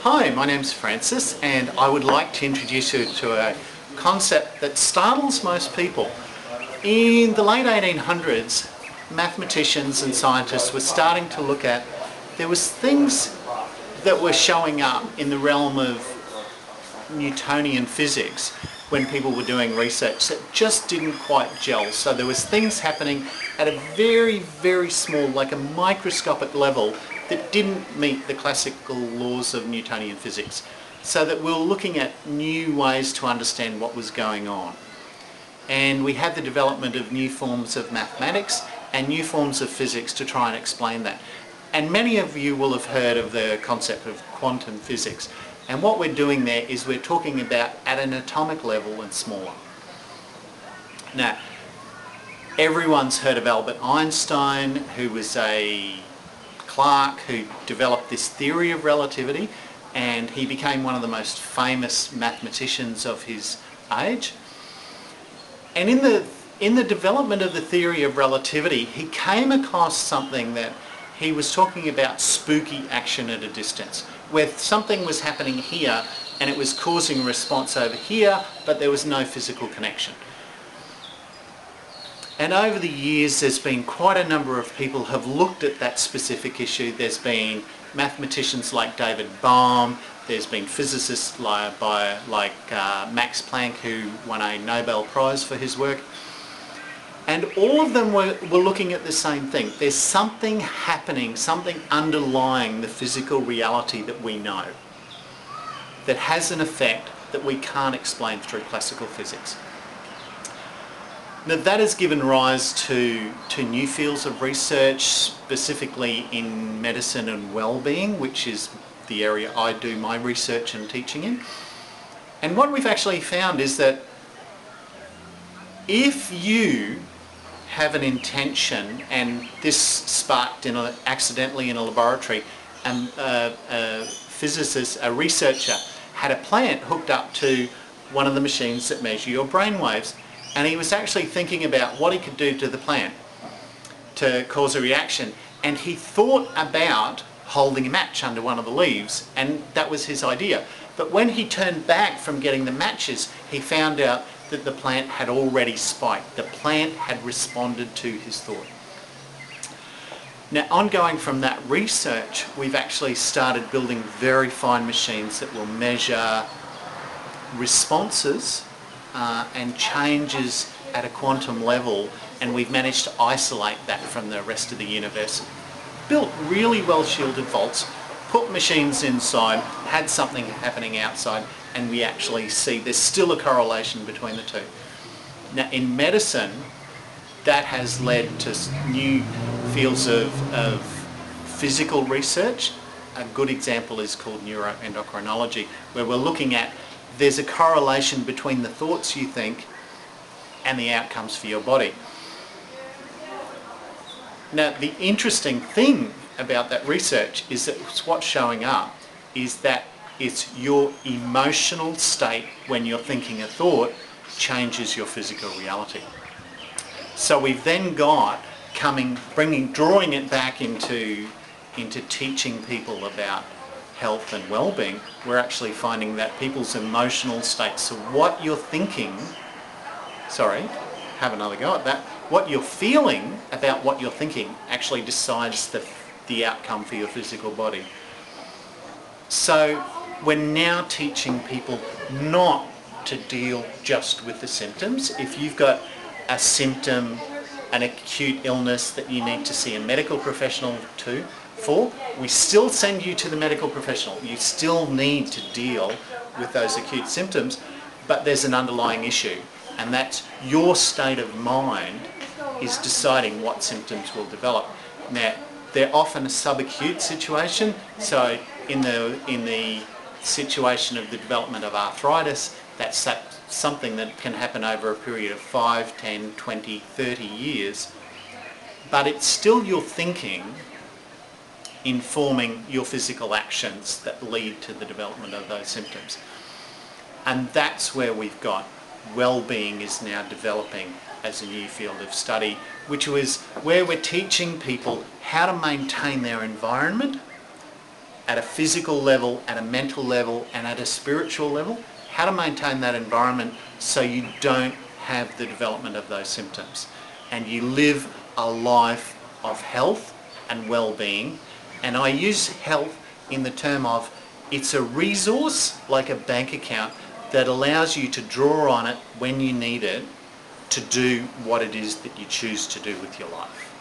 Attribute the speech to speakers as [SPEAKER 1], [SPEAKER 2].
[SPEAKER 1] Hi, my name's Francis and I would like to introduce you to a concept that startles most people. In the late 1800s, mathematicians and scientists were starting to look at, there was things that were showing up in the realm of Newtonian physics when people were doing research that just didn't quite gel. So there was things happening at a very, very small, like a microscopic level, that didn't meet the classical laws of Newtonian physics. So that we were looking at new ways to understand what was going on. And we had the development of new forms of mathematics and new forms of physics to try and explain that. And many of you will have heard of the concept of quantum physics. And what we're doing there is we're talking about at an atomic level and smaller. Now, everyone's heard of Albert Einstein, who was a clerk who developed this theory of relativity, and he became one of the most famous mathematicians of his age. And in the development of the theory of relativity, he came across something that he was talking about spooky action at a distance, where something was happening here and it was causing a response over here, but there was no physical connection. And over the years there's been quite a number of people who have looked at that specific issue. There's been mathematicians like David Bohm, there's been physicists like Max Planck, who won a Nobel Prize for his work. And all of them were looking at the same thing. There's something happening, something underlying the physical reality that we know, that has an effect that we can't explain through classical physics. Now that has given rise to new fields of research, specifically in medicine and well-being, which is the area I do my research and teaching in. And what we've actually found is that if you have an intention, and this sparked accidentally in a laboratory, and a physicist, a researcher, had a plant hooked up to one of the machines that measure your brain waves, and he was actually thinking about what he could do to the plant to cause a reaction, and he thought about holding a match under one of the leaves, and that was his idea. But when he turned back from getting the matches, he found out that the plant had already spiked. The plant had responded to his thought. Now, ongoing from that research, we've actually started building very fine machines that will measure responses and changes at a quantum level, and we've managed to isolate that from the rest of the universe. Built really well shielded vaults, put machines inside, had something happening outside, and we actually see there's still a correlation between the two. Now in medicine, that has led to new fields of physical research. A good example is called neuroendocrinology, where we're looking at there's a correlation between the thoughts you think and the outcomes for your body. Now the interesting thing about that research is that what's showing up is that it's your emotional state when you're thinking a thought changes your physical reality. So we've then got drawing it back into teaching people about health and well-being. We're actually finding that people's emotional states, so what you're thinking, have another go at that, what you're feeling about what you're thinking actually decides the outcome for your physical body. So we're now teaching people not to deal just with the symptoms. If you've got a symptom, an acute illness that you need to see a medical professional for, we still send you to the medical professional. You still need to deal with those acute symptoms, but there's an underlying issue, and that's your state of mind is deciding what symptoms will develop. Now, they're often a subacute situation, so in the situation of the development of arthritis, that's something that can happen over a period of 5, 10, 20, 30 years, but it's still your thinking informing your physical actions that lead to the development of those symptoms. And that's where we've got well-being is now developing as a new field of study, which was where we're teaching people how to maintain their environment at a physical level, at a mental level, and at a spiritual level, how to maintain that environment so you don't have the development of those symptoms and you live a life of health and well-being. And I use health in the term of it's a resource like a bank account that allows you to draw on it when you need it to do what it is that you choose to do with your life.